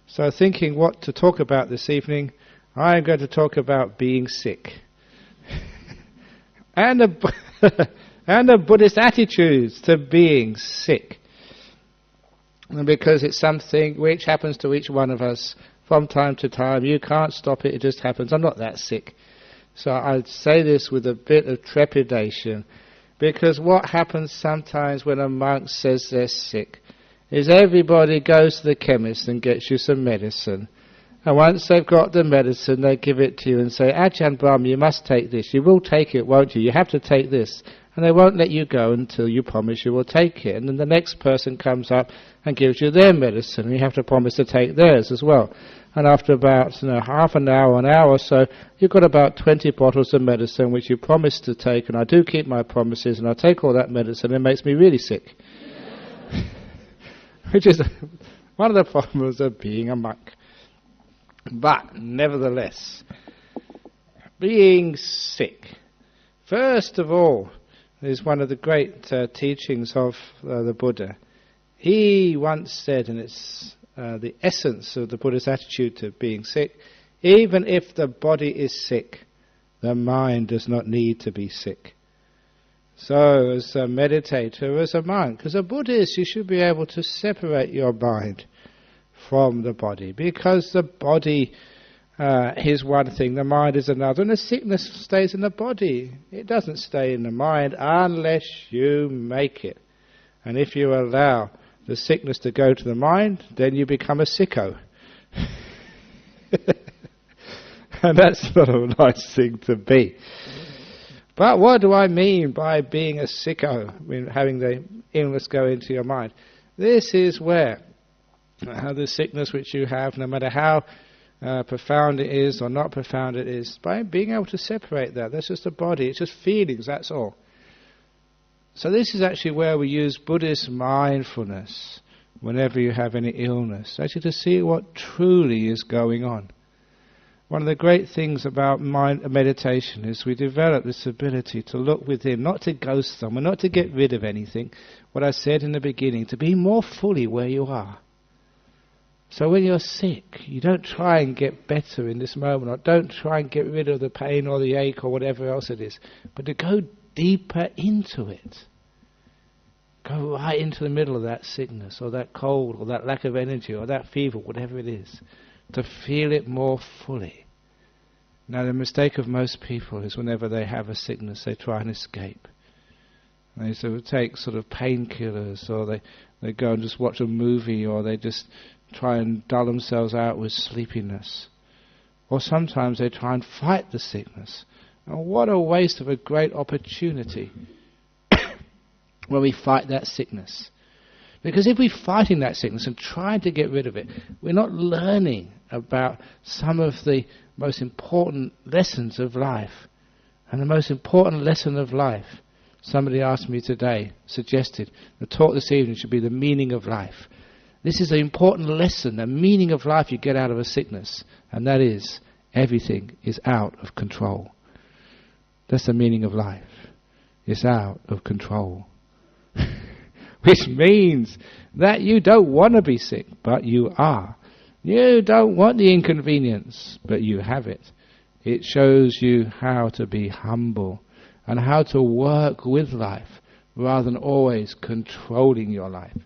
So thinking what to talk about this evening, I'm going to talk about being sick. and the Buddhist attitudes to being sick. And because it's something which happens to each one of us from time to time. You can't stop it, it just happens. I'm not that sick. So I'd say this with a bit of trepidation, because what happens sometimes when a monk says they're sick is everybody goes to the chemist and gets you some medicine. And once they've got the medicine, they give it to you and say, Ajahn Brahma, you must take this. You will take it, won't you? You have to take this. And they won't let you go until you promise you will take it. And then the next person comes up and gives you their medicine, and you have to promise to take theirs as well. And after about half an hour or so, you've got about 20 bottles of medicine which you promised to take, and I do keep my promises, and I take all that medicine, and it makes me really sick. Which is one of the problems of being a monk. But, nevertheless, being sick, first of all, is one of the great teachings of the Buddha. He once said, and it's the essence of the Buddhist attitude to being sick, even if the body is sick, the mind does not need to be sick. So, as a meditator, as a monk, as a Buddhist, you should be able to separate your mind from the body, because the body is one thing, the mind is another, and the sickness stays in the body. It doesn't stay in the mind unless you make it. And if you allow the sickness to go to the mind, then you become a sicko. And that's not a nice thing to be. But what do I mean by being a sicko, having the illness go into your mind? This is where the sickness which you have, no matter how profound it is or not profound it is, by being able to separate that. That's just a body, it's just feelings, that's all. So this is actually where we use Buddhist mindfulness whenever you have any illness, actually to see what truly is going on. One of the great things about meditation is we develop this ability to look within, not to go somewhere, not to get rid of anything. What I said in the beginning, to be more fully where you are. So when you're sick, you don't try and get better in this moment, or don't try and get rid of the pain or the ache or whatever else it is, but to go deeper into it. Go right into the middle of that sickness, or that cold, or that lack of energy, or that fever, whatever it is, to feel it more fully. Now the mistake of most people is whenever they have a sickness, they try and escape. They sort of take sort of painkillers, or they go and just watch a movie, or they just try and dull themselves out with sleepiness. Or sometimes they try and fight the sickness. And what a waste of a great opportunity when we fight that sickness. Because if we're fighting that sickness and trying to get rid of it, we're not learning about some of the most important lessons of life. And the most important lesson of life, somebody asked me today, suggested, the talk this evening should be the meaning of life. This is an important lesson, the meaning of life you get out of a sickness, and that is, everything is out of control. That's the meaning of life. It's out of control. Which means that you don't want to be sick, but you are. You don't want the inconvenience, but you have it. It shows you how to be humble and how to work with life rather than always controlling your life.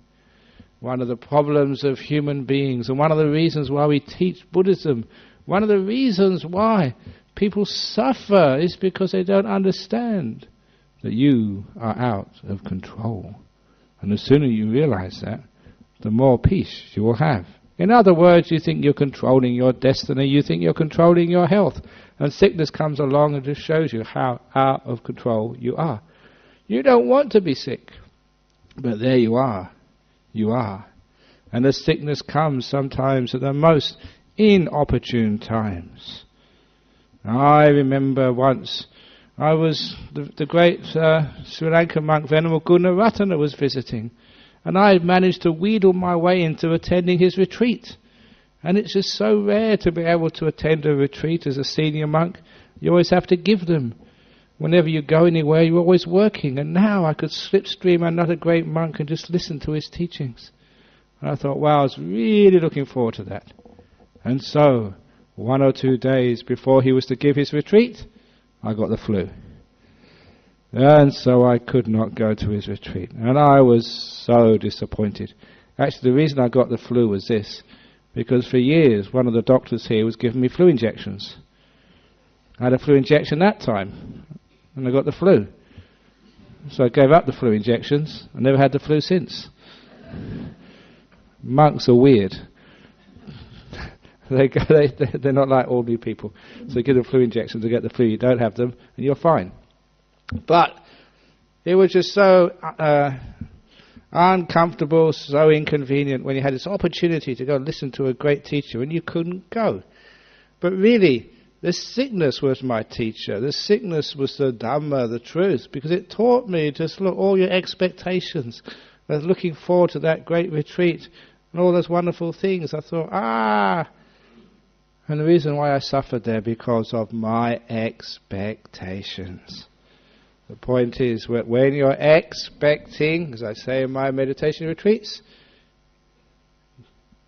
One of the problems of human beings, and one of the reasons why we teach Buddhism, one of the reasons why people suffer is because they don't understand that you are out of control. And the sooner you realize that, the more peace you will have. In other words, you think you're controlling your destiny, you think you're controlling your health, and sickness comes along and just shows you how out of control you are. You don't want to be sick, but there you are. You are. And the sickness comes sometimes at the most inopportune times. I remember once I was the great Sri Lankan monk Venerable Gunaratana was visiting, and I had managed to wheedle my way into attending his retreat. And it's just so rare to be able to attend a retreat as a senior monk. You always have to give them. Whenever you go anywhere, you're always working. And now I could slipstream, I'm not a great monk, and just listen to his teachings. And I thought, wow, I was really looking forward to that. And so, 1 or 2 days before he was to give his retreat, I got the flu. And so I could not go to his retreat. And I was so disappointed. Actually, the reason I got the flu was this. Because for years, one of the doctors here was giving me flu injections. I had a flu injection that time, and I got the flu. So I gave up the flu injections. I never had the flu since. Monks are weird. They're not like ordinary people. So you give them flu injections to get the flu. You don't have them, and you're fine. But it was just so uncomfortable, so inconvenient when you had this opportunity to go and listen to a great teacher and you couldn't go. But really, the sickness was my teacher. The sickness was the Dhamma, the truth, because it taught me just look all your expectations. I was looking forward to that great retreat and all those wonderful things. I thought, and the reason why I suffered there because of my expectations. The point is, when you're expecting, as I say in my meditation retreats,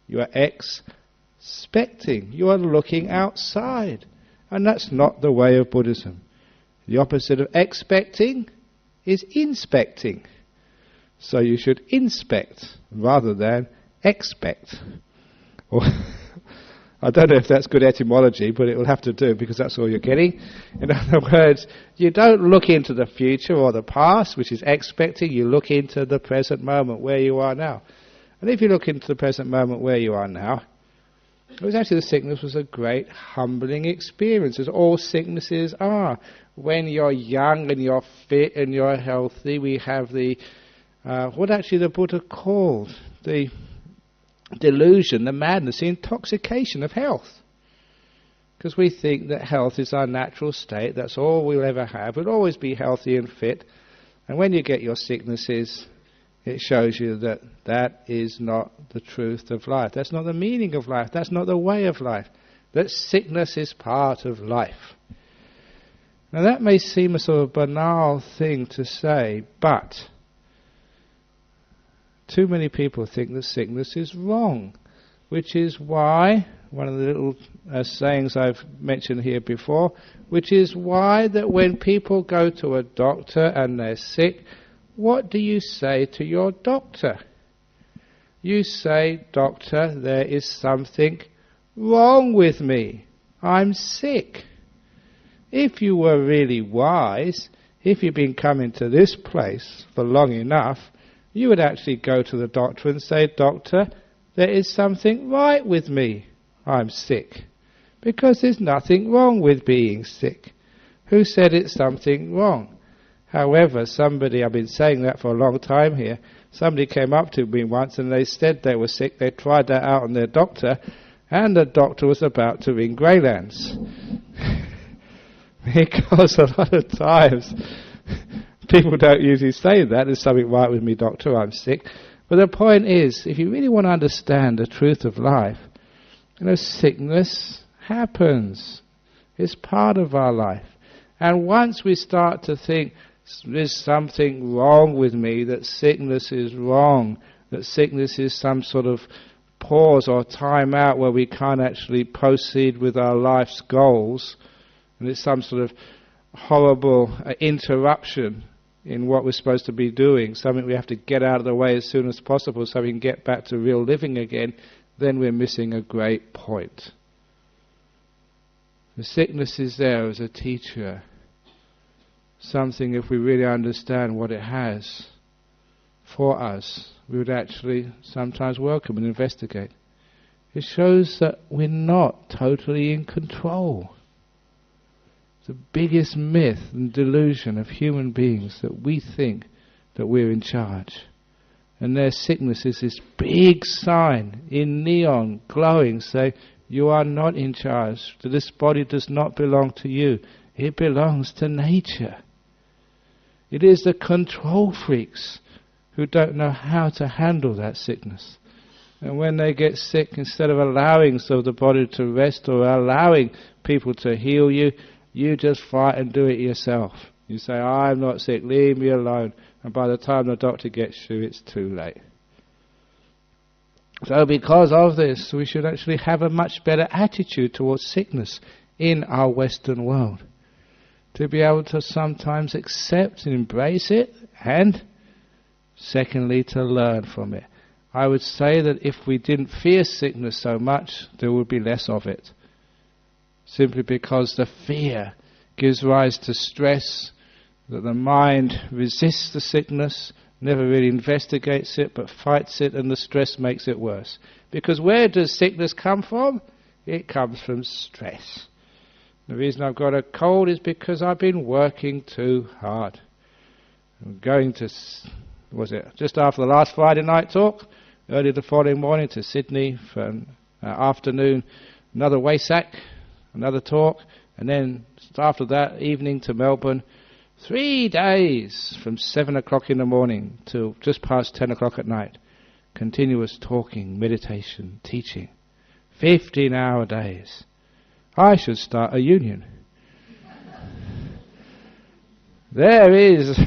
you are expecting. You are looking outside. And that's not the way of Buddhism. The opposite of expecting is inspecting. So you should inspect rather than expect. I don't know if that's good etymology, but it will have to do because that's all you're getting. In other words, you don't look into the future or the past, which is expecting. You look into the present moment where you are now. And if you look into the present moment where you are now, it was actually the sickness was a great humbling experience, as all sicknesses are. When you're young and you're fit and you're healthy, we have the, what actually the Buddha called, the delusion, the madness, the intoxication of health. Because we think that health is our natural state, that's all we'll ever have, we'll always be healthy and fit. And when you get your sicknesses, it shows you that that is not the truth of life. That's not the meaning of life. That's not the way of life. That sickness is part of life. Now that may seem a sort of banal thing to say, but too many people think that sickness is wrong, which is why, one of the little sayings I've mentioned here before, which is why that when people go to a doctor and they're sick, what do you say to your doctor? You say, "Doctor, there is something wrong with me. I'm sick." If you were really wise, if you've been coming to this place for long enough, you would actually go to the doctor and say, "Doctor, there is something right with me. I'm sick." Because there's nothing wrong with being sick. Who said it's something wrong? However, somebody, I've been saying that for a long time here, somebody came up to me once and they said they were sick. They tried that out on their doctor, and the doctor was about to ring Greylands. Because a lot of times people don't usually say that, "There's something right with me, doctor, I'm sick." But the point is, if you really want to understand the truth of life, sickness happens. It's part of our life. And once we start to think, there's something wrong with me, that sickness is wrong, that sickness is some sort of pause or time out where we can't actually proceed with our life's goals, and it's some sort of horrible interruption in what we're supposed to be doing, something we have to get out of the way as soon as possible so we can get back to real living again, then we're missing a great point. The sickness is there as a teacher. Something, if we really understand what it has for us, we would actually sometimes welcome and investigate. It shows that we're not totally in control. The biggest myth and delusion of human beings that we think that we're in charge. And their sickness is this big sign in neon glowing saying, "You are not in charge. This body does not belong to you. It belongs to nature." It is the control freaks who don't know how to handle that sickness. And when they get sick, instead of allowing the body to rest or allowing people to heal you, you just fight and do it yourself. You say, "I'm not sick, leave me alone." And by the time the doctor gets you, it's too late. So because of this, we should actually have a much better attitude towards sickness in our Western world. To be able to sometimes accept and embrace it, and secondly, to learn from it. I would say that if we didn't fear sickness so much, there would be less of it. Simply because the fear gives rise to stress, that the mind resists the sickness, never really investigates it, but fights it, and the stress makes it worse. Because where does sickness come from? It comes from stress. The reason I've got a cold is because I've been working too hard. I'm going to, just after the last Friday night talk, early the following morning to Sydney for an afternoon, another Waisak, another talk, and then after that evening to Melbourne. 3 days from 7 o'clock in the morning till just past 10 o'clock at night. Continuous talking, meditation, teaching. 15-hour days. I should start a union. There is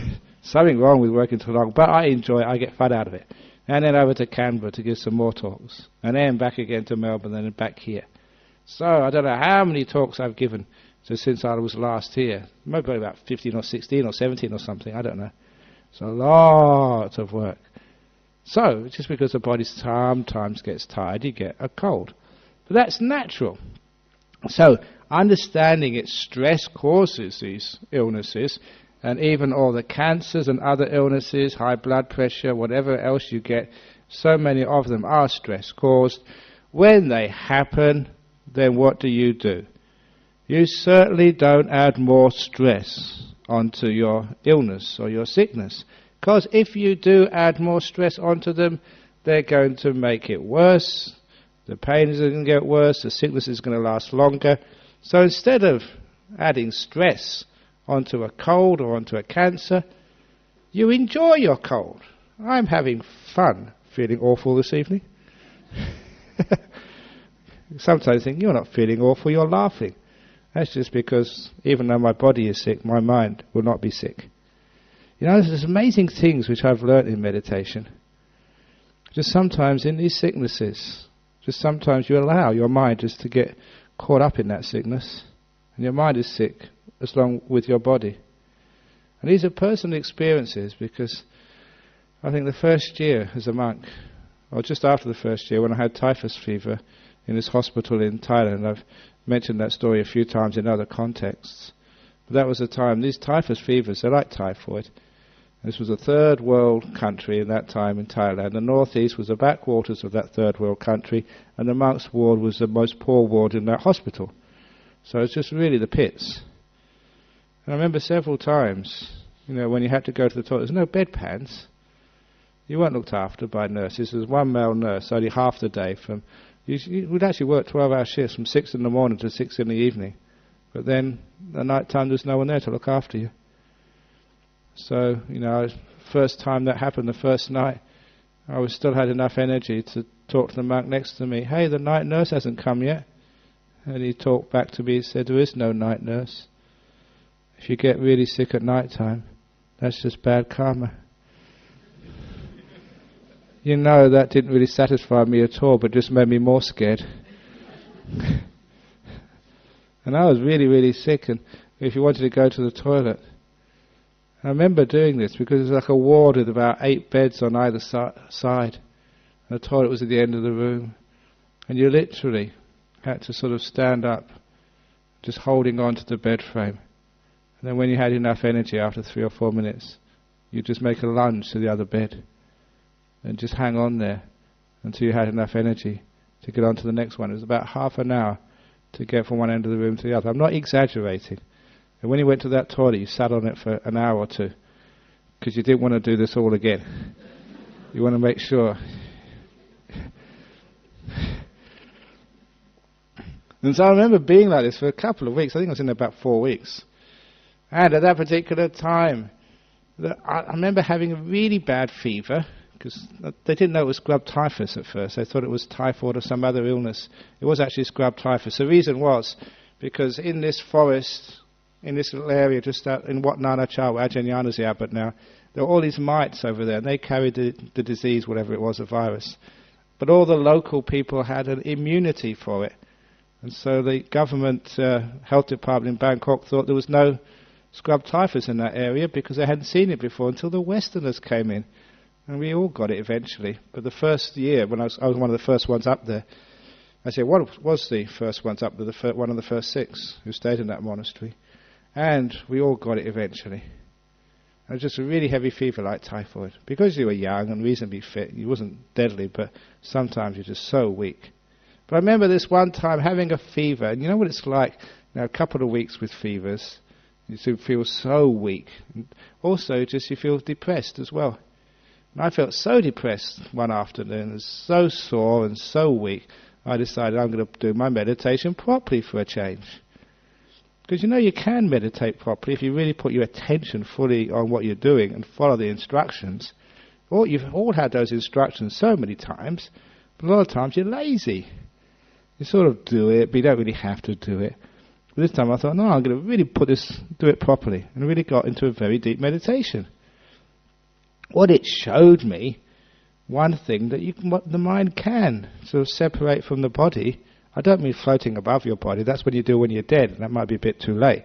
something wrong with working too long, but I enjoy it. I get fun out of it. And then over to Canberra to give some more talks. And then back again to Melbourne and then back here. So I don't know how many talks I've given since I was last here. Maybe about 15 or 16 or 17 or something. I don't know. It's a lot of work. So just because the body sometimes gets tired, you get a cold. But that's natural. So understanding its stress causes these illnesses, and even all the cancers and other illnesses, high blood pressure, whatever else you get, so many of them are stress caused. When they happen, then what do? You certainly don't add more stress onto your illness or your sickness. Because if you do add more stress onto them, they're going to make it worse. The pain is going to get worse. The sickness is going to last longer. So instead of adding stress onto a cold or onto a cancer, you enjoy your cold. I'm having fun feeling awful this evening. Sometimes I think, you're not feeling awful, you're laughing. That's just because even though my body is sick, my mind will not be sick. You know, there's amazing things which I've learnt in meditation. Just sometimes in these sicknesses, just sometimes you allow your mind just to get caught up in that sickness. And your mind is sick as long with your body. And these are personal experiences, because I think the first year as a monk, or just after the first year when I had typhus fever in this hospital in Thailand, I've mentioned that story a few times in other contexts. But that was the time, these typhus fevers, they're like typhoid. This was a third world country in that time in Thailand. The northeast was the backwaters of that third world country, and the monks' ward was the most poor ward in that hospital. So it's just really the pits. And I remember several times, when you had to go to the toilet, there's no bedpans. You weren't looked after by nurses. There was one male nurse only half the day. You would actually work 12-hour shifts from 6 in the morning to 6 in the evening. But then at night time there's no one there to look after you. So, first time that happened, the first night, I still had enough energy to talk to the monk next to me. Hey, the night nurse hasn't come yet. And he talked back to me and said, there is no night nurse. If you get really sick at night time, that's just bad karma. That didn't really satisfy me at all, but just made me more scared. And I was really, really sick, and if you wanted to go to the toilet, I remember doing this because it was like a ward with about 8 beds on either side, and the toilet was at the end of the room, and you literally had to sort of stand up, just holding on to the bed frame. And then when you had enough energy after 3 or 4 minutes, you just make a lunge to the other bed and just hang on there until you had enough energy to get on to the next one. It was about half an hour to get from one end of the room to the other. I'm not exaggerating. And when you went to that toilet, you sat on it for an hour or two because you didn't want to do this all again. You want to make sure. And so I remember being like this for a couple of weeks. I think I was in there about 4 weeks. And at that particular time, I remember having a really bad fever, because they didn't know it was scrub typhus at first. They thought it was typhoid or some other illness. It was actually scrub typhus. The reason was because in this forest, in this little area just out in Wat Nana Chau, where Ajahn Brahmavamso's but now, there were all these mites over there, and they carried the disease, whatever it was, a virus. But all the local people had an immunity for it. And so the government health department in Bangkok thought there was no scrub typhus in that area because they hadn't seen it before until the Westerners came in. And we all got it eventually. But the first year, when I was one of the first ones up there, I said, what was the first ones up there, one of the first 6 who stayed in that monastery. And we all got it eventually. It was just a really heavy fever like typhoid. Because you were young and reasonably fit, you wasn't deadly, but sometimes you're just so weak. But I remember this one time having a fever, and you know what it's like, a couple of weeks with fevers, you feel so weak. And also, just you feel depressed as well. And I felt so depressed one afternoon, and so sore and so weak, I decided I'm going to do my meditation properly for a change. Because you can meditate properly if you really put your attention fully on what you're doing and follow the instructions. You've all had those instructions so many times, but a lot of times you're lazy. You sort of do it, but you don't really have to do it. But this time I thought, no, I'm going to really do it properly, and I really got into a very deep meditation. What it showed me, one thing, that the mind can sort of separate from the body. I don't mean floating above your body. That's what you do when you're dead, and that might be a bit too late.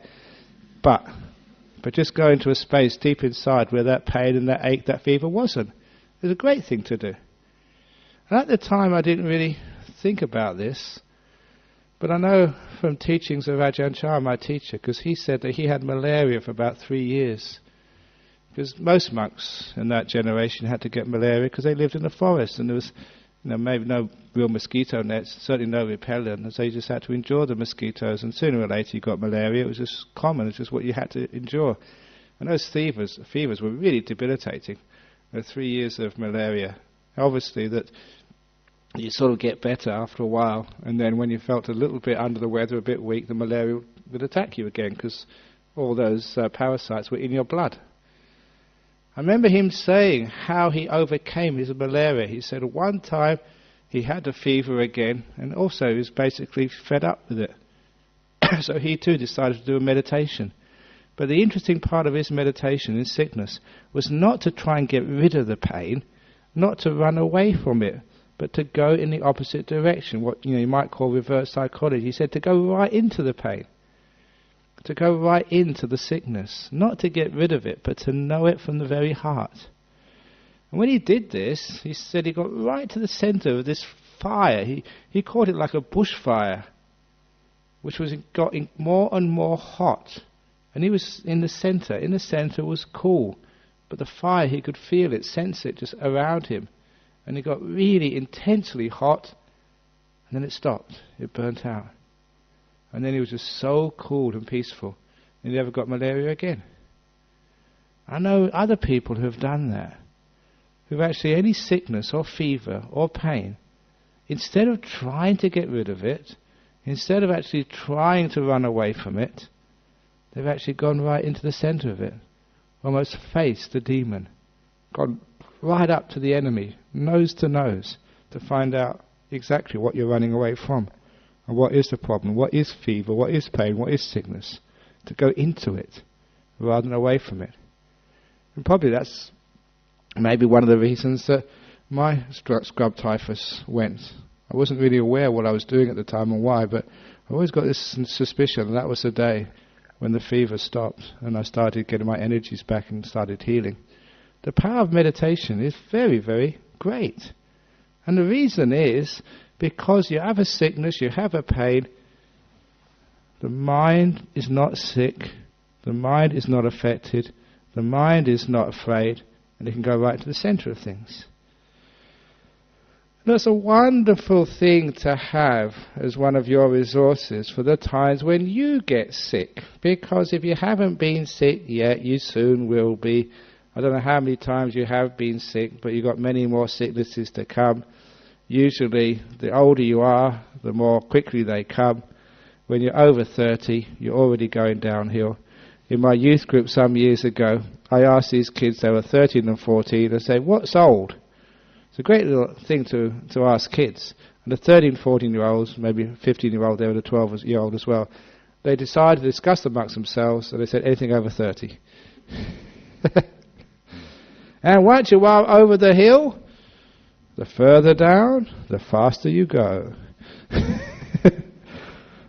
But just go into a space deep inside where that pain and that ache, that fever wasn't. It was a great thing to do. And at the time I didn't really think about this, but I know from teachings of Ajahn Chah, my teacher, because he said that he had malaria for about 3 years. Because most monks in that generation had to get malaria because they lived in the forest, and there was maybe no real mosquito nets, certainly no repellent, and so you just had to endure the mosquitoes, and sooner or later you got malaria. It was just common, it's just what you had to endure. And those fevers were really debilitating. 3 years of malaria. Obviously that you sort of get better after a while, and then when you felt a little bit under the weather, a bit weak, the malaria would attack you again, because all those parasites were in your blood. I remember him saying how he overcame his malaria. He said one time he had the fever again, and also he was basically fed up with it. So he too decided to do a meditation. But the interesting part of his meditation in sickness was not to try and get rid of the pain, not to run away from it, but to go in the opposite direction, what you might call reverse psychology. He said to go right into the pain, to go right into the sickness, not to get rid of it, but to know it from the very heart. And when he did this, he said he got right to the center of this fire. He called it like a bushfire, which got more and more hot. And he was in the center. In the center was cool, but the fire, he could feel it, sense it just around him. And it got really intensely hot, and then it stopped. It burnt out. And then he was just so cool and peaceful, and he never got malaria again. I know other people who have done that, who've actually any sickness or fever or pain, instead of trying to get rid of it, instead of actually trying to run away from it, they've actually gone right into the center of it, almost faced the demon, gone right up to the enemy, nose to nose, to find out exactly what you're running away from. And what is the problem? What is fever? What is pain? What is sickness? To go into it rather than away from it. And probably that's maybe one of the reasons that my scrub typhus went. I wasn't really aware what I was doing at the time and why, but I always got this suspicion that was the day when the fever stopped and I started getting my energies back and started healing. The power of meditation is very, very great. And the reason is because you have a sickness, you have a pain, the mind is not sick, the mind is not affected, the mind is not afraid, and it can go right to the center of things. And that's a wonderful thing to have as one of your resources for the times when you get sick, because if you haven't been sick yet, you soon will be. I don't know how many times you have been sick, but you've got many more sicknesses to come. Usually, the older you are, the more quickly they come. When you're over 30, you're already going downhill. In my youth group some years ago, I asked these kids, they were 13 and 14, I said, what's old? It's a great little thing to ask kids. And the 13, 14-year-olds, maybe 15-year-old, they were the 12-year-old as well, they decided to discuss amongst themselves, and they said anything over 30. And once you are over the hill, The further down, the faster you go.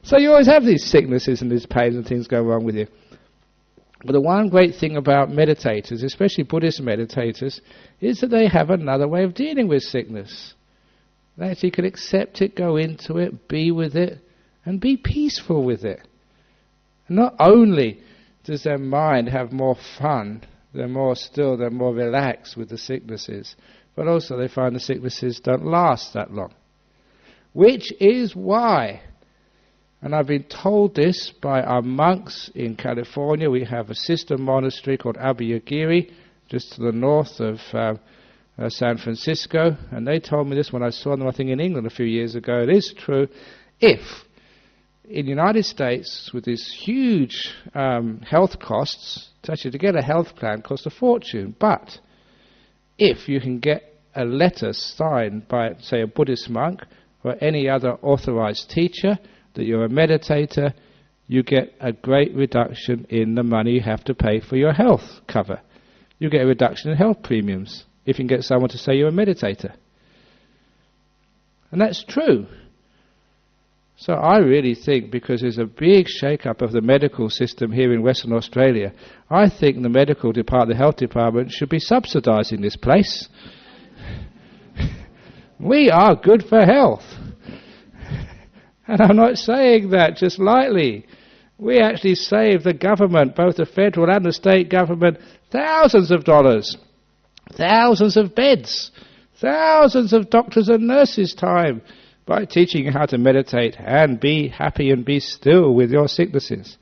So you always have these sicknesses and these pains and things go wrong with you. But the one great thing about meditators, especially Buddhist meditators, is that they have another way of dealing with sickness. They actually can accept it, go into it, be with it, and be peaceful with it. And not only does their mind have more fun, they're more relaxed with the sicknesses, but also they find the sicknesses don't last that long. Which is why, and I've been told this by our monks in California, we have a sister monastery called Abhayagiri, just to the north of San Francisco, and they told me this when I saw them, I think in England a few years ago. It is true, if in the United States, with these huge health costs, to get a health plan costs a fortune, but if you can get a letter signed by, say, a Buddhist monk or any other authorized teacher that you're a meditator, you get a great reduction in the money you have to pay for your health cover. You get a reduction in health premiums if you can get someone to say you're a meditator. And that's true. So I really think, because there's a big shake-up of the medical system here in Western Australia, I think the medical department, the health department, should be subsidising this place. We are good for health. And I'm not saying that just lightly. We actually save the government, both the federal and the state government, thousands of dollars, thousands of beds, thousands of doctors and nurses' time by teaching you how to meditate and be happy and be still with your sicknesses.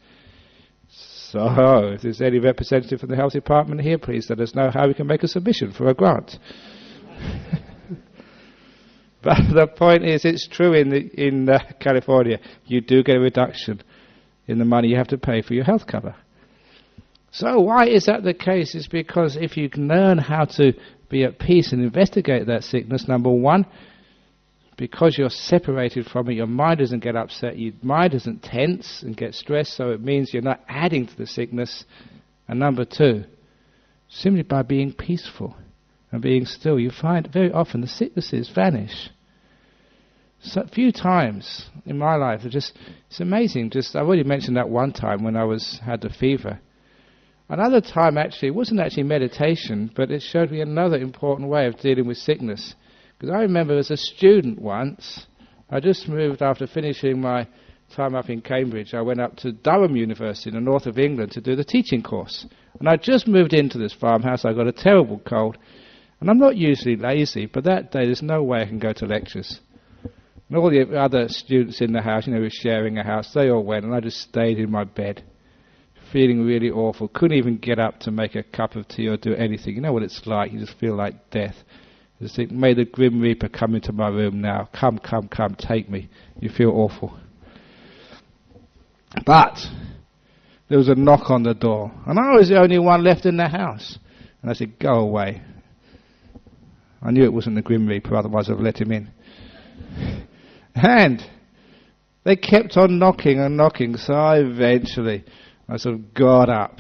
So, if there's any representative from the health department here, please let us know how we can make a submission for a grant. But the point is, it's true in California. You do get a reduction in the money you have to pay for your health cover. So why is that the case? It's because if you can learn how to be at peace and investigate that sickness, number one, because you're separated from it, your mind doesn't get upset, your mind doesn't tense and get stressed, so it means you're not adding to the sickness. And number two, simply by being peaceful and being still, you find very often the sicknesses vanish. So few times in my life, it's amazing. I've already mentioned that one time when I had the fever. Another time actually, it wasn't actually meditation, but it showed me another important way of dealing with sickness. Because I remember as a student once, I just moved after finishing my time up in Cambridge. I went up to Durham University in the north of England to do the teaching course. And I just moved into this farmhouse. I got a terrible cold. And I'm not usually lazy, but that day there's no way I can go to lectures. And all the other students in the house, we were sharing a house, they all went, and I just stayed in my bed, feeling really awful. Couldn't even get up to make a cup of tea or do anything. You know what it's like, you just feel like death. You just think, may the Grim Reaper come into my room now. Come, take me. You feel awful. But there was a knock on the door, and I was the only one left in the house. And I said, go away. I knew it wasn't the Grim Reaper, otherwise I'd have let him in. And they kept on knocking and knocking, so I sort of got up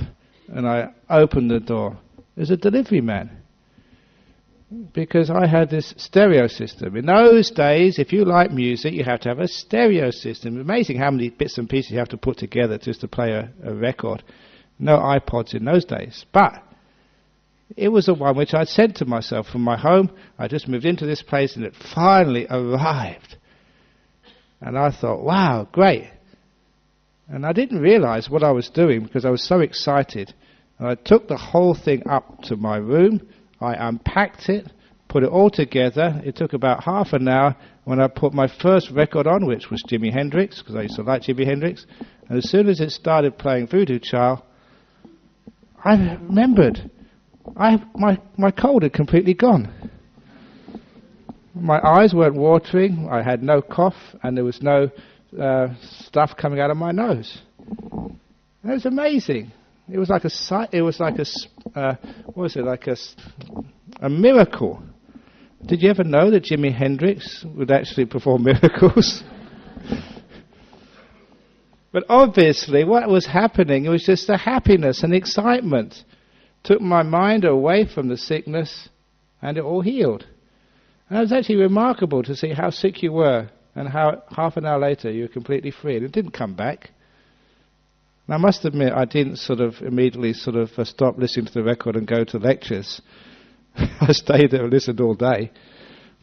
and I opened the door. There's a delivery man. Because I had this stereo system. In those days, if you like music, you have to have a stereo system. It's amazing how many bits and pieces you have to put together just to play a record. No iPods in those days. But it was the one which I'd sent to myself from my home. I just moved into this place and it finally arrived. And I thought, wow, great. And I didn't realize what I was doing because I was so excited. And I took the whole thing up to my room. I unpacked it, put it all together. It took about half an hour when I put my first record on, which was Jimi Hendrix, because I used to like Jimi Hendrix. And as soon as it started playing Voodoo Child, I remembered my cold had completely gone. My eyes weren't watering, I had no cough, and there was no stuff coming out of my nose. It was amazing. It was like a miracle. Did you ever know that Jimi Hendrix would actually perform miracles? But obviously what was happening, it was just the happiness and excitement. Took my mind away from the sickness and it all healed. And it was actually remarkable to see how sick you were and how half an hour later you were completely free. And it didn't come back. And I must admit, I didn't immediately stop listening to the record and go to lectures. I stayed there and listened all day.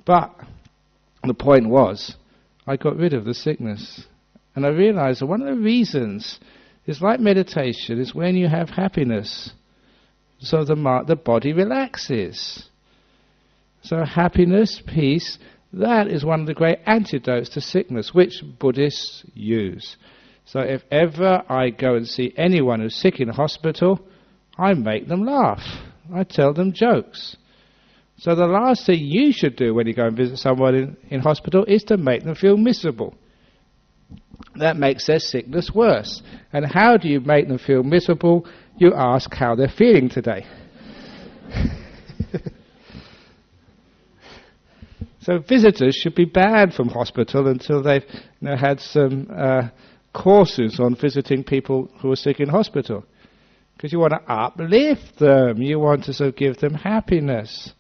But the point was, I got rid of the sickness. And I realized that one of the reasons is like meditation is when you have happiness. So the body relaxes. So happiness, peace, that is one of the great antidotes to sickness, which Buddhists use. So if ever I go and see anyone who's sick in a hospital, I make them laugh. I tell them jokes. So the last thing you should do when you go and visit someone in hospital is to make them feel miserable. That makes their sickness worse. And how do you make them feel miserable? You ask how they're feeling today. So visitors should be banned from hospital until they've had some courses on visiting people who are sick in hospital. Because you want to uplift them. You want to give them happiness.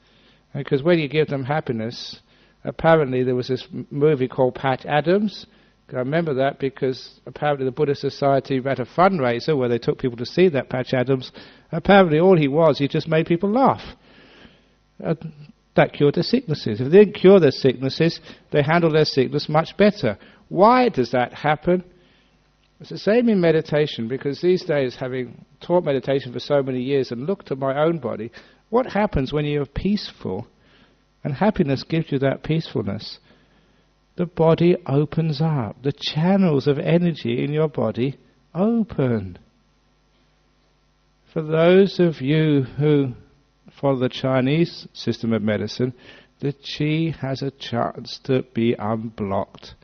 Because when you give them happiness, apparently there was this movie called Patch Adams. I remember that because apparently the Buddhist Society had a fundraiser where they took people to see that Patch Adams. Apparently all he just made people laugh. That cured their sicknesses. If they didn't cure their sicknesses, they handled their sickness much better. Why does that happen? It's the same in meditation, because these days, having taught meditation for so many years and looked at my own body, what happens when you're peaceful? And happiness gives you that peacefulness. The body opens up. The channels of energy in your body open. For those of you who follow the Chinese system of medicine, the qi has a chance to be unblocked.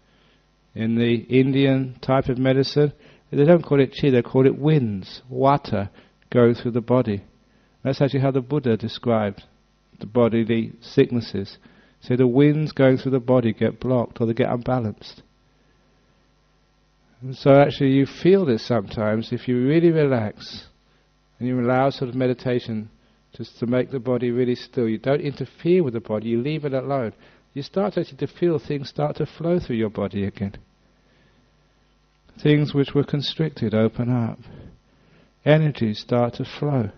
In the Indian type of medicine, they don't call it qi, they call it winds, water, go through the body. That's actually how the Buddha described the bodily sicknesses. So the winds going through the body get blocked or they get unbalanced. And so actually you feel this sometimes if you really relax and you allow meditation just to make the body really still. You don't interfere with the body, you leave it alone. You start actually to feel things start to flow through your body again. Things which were constricted open up. Energies start to flow.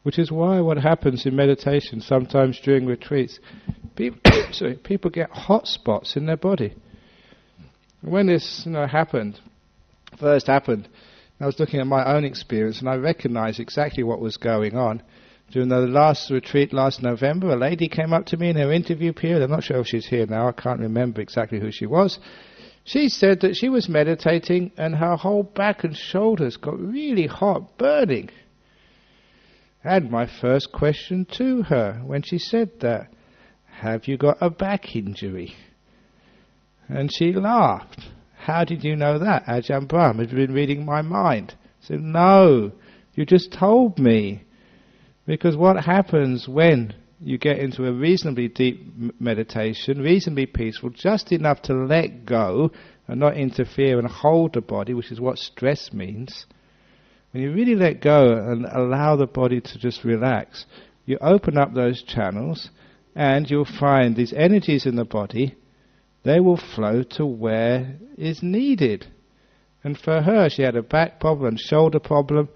Which is why what happens in meditation sometimes during retreats, people get hot spots in their body. When this first happened, I was looking at my own experience and I recognized exactly what was going on. During the last retreat last November, a lady came up to me in her interview period. I'm not sure if she's here now. I can't remember exactly who she was. She said that she was meditating and her whole back and shoulders got really hot, burning. And my first question to her when she said that, have you got a back injury? And she laughed. How did you know that? Ajahn Brahma had been reading my mind. I said, no, you just told me. Because what happens when you get into a reasonably deep meditation, reasonably peaceful, just enough to let go and not interfere and hold the body, which is what stress means. When you really let go and allow the body to just relax, you open up those channels and you'll find these energies in the body, they will flow to where is needed. And for her, she had a back problem, shoulder problem,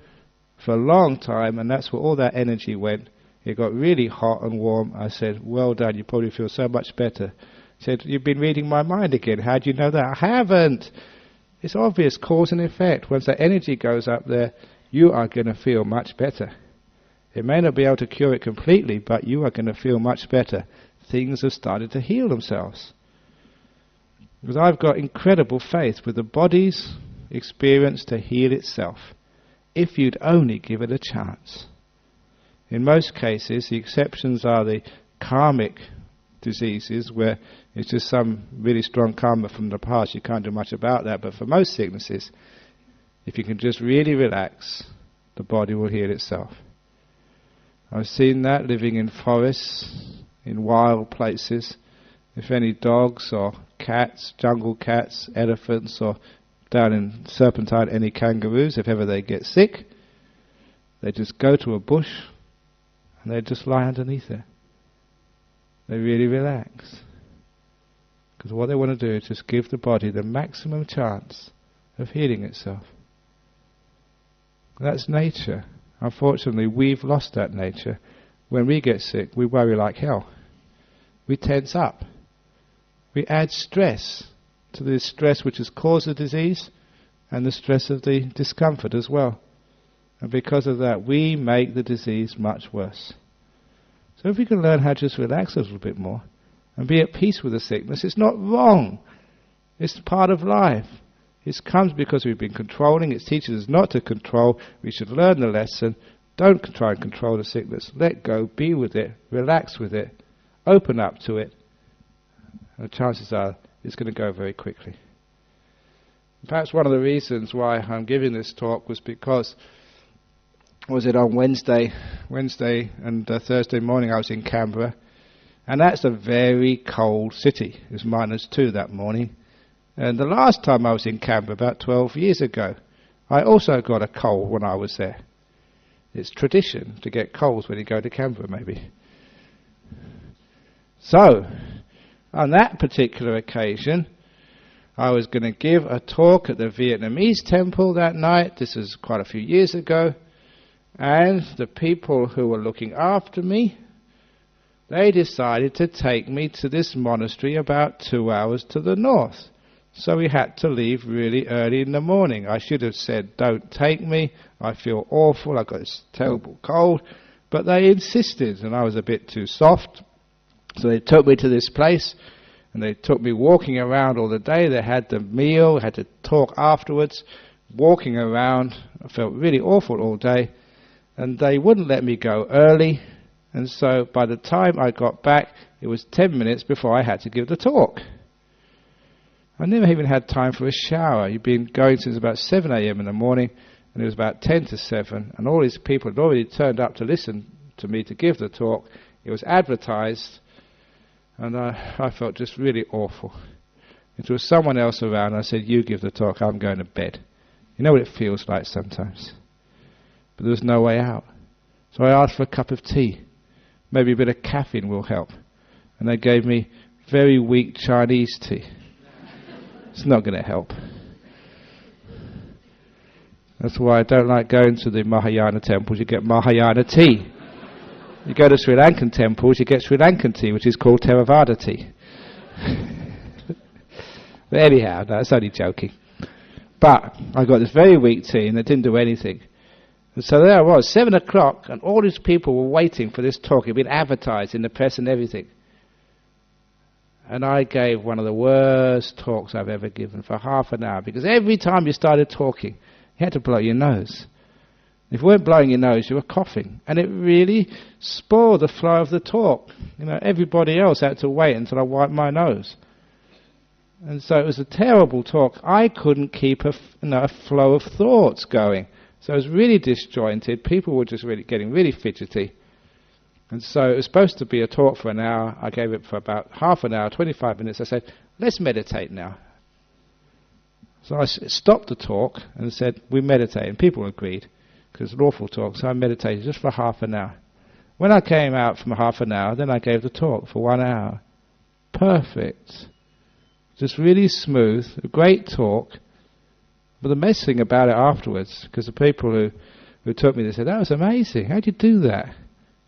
for a long time, and that's where all that energy went. It got really hot and warm. I said, well done, you probably feel so much better. She said, you've been reading my mind again. How do you know that? I haven't. It's obvious, cause and effect. Once that energy goes up there, you are going to feel much better. It may not be able to cure it completely, but you are going to feel much better. Things have started to heal themselves. Because I've got incredible faith with the body's experience to heal itself, if you'd only give it a chance. In most cases, the exceptions are the karmic diseases, where it's just some really strong karma from the past, you can't do much about that. But for most sicknesses, if you can just really relax, the body will heal itself. I've seen that living in forests, in wild places. If any dogs or cats, jungle cats, elephants, or down in Serpentine, any kangaroos, if ever they get sick, they just go to a bush and they just lie underneath it. they really relax. Because what they want to do is just give the body the maximum chance of healing itself. That's nature. Unfortunately, we've lost that nature. When we get sick, we worry like hell. We tense up. We add stress to the stress which has caused the disease and the stress of the discomfort as well. And because of that, we make the disease much worse. So if we can learn how to just relax a little bit more and be at peace with the sickness, it's not wrong. It's part of life. It comes because we've been controlling. It teaches us not to control. We should learn the lesson. Don't try and control the sickness. Let go, be with it, relax with it, open up to it. And the chances are it's going to go very quickly. Perhaps one of the reasons why I'm giving this talk was because, was it on Wednesday and Thursday morning I was in Canberra, and that's a very cold city. It was -2 that morning. And the last time I was in Canberra, about 12 years ago, I also got a cold when I was there. It's tradition to get colds when you go to Canberra, maybe. So, on that particular occasion, I was going to give a talk at the Vietnamese temple that night. This was quite a few years ago. And the people who were looking after me, they decided to take me to this monastery about 2 hours to the north. So we had to leave really early in the morning. I should have said, don't take me, I feel awful, I've got this terrible cold. But they insisted, and I was a bit too soft. So they took me to this place, and they took me walking around all the day. They had the meal, had to talk afterwards, walking around. I felt really awful all day. And they wouldn't let me go early. And so by the time I got back, it was 10 minutes before I had to give the talk. I never even had time for a shower. You'd been going since about 7 a.m. in the morning, and it was about 10 to 7, and all these people had already turned up to listen to me to give the talk. It was advertised, and I felt just really awful. If there was someone else around, I said, you give the talk, I'm going to bed. You know what it feels like sometimes. But there was no way out. So I asked for a cup of tea. Maybe a bit of caffeine will help. And they gave me very weak Chinese tea. It's not going to help. That's why I don't like going to the Mahayana temples. You get Mahayana tea. You go to Sri Lankan temples, you get Sri Lankan tea, which is called Theravada tea. But anyhow, no, that's only joking. But I got this very weak tea, and it didn't do anything. And so there I was, 7 o'clock, and all these people were waiting for this talk. It had been advertised in the press and everything. And I gave one of the worst talks I've ever given for half an hour, because every time you started talking, you had to blow your nose. If you weren't blowing your nose, you were coughing. And it really spoiled the flow of the talk. You know, everybody else had to wait until I wiped my nose. And so it was a terrible talk. I couldn't keep a flow of thoughts going. So it was really disjointed. People were just really getting really fidgety. And so it was supposed to be a talk for an hour. I gave it for about half an hour, 25 minutes. I said, let's meditate now. So I stopped the talk and said, we meditate. And people agreed, because it's an awful talk. So I meditated just for half an hour. When I came out from half an hour, then I gave the talk for 1 hour. Perfect. Just really smooth, a great talk. But the best thing about it afterwards, because the people who took me, they said, that was amazing. How did you do that?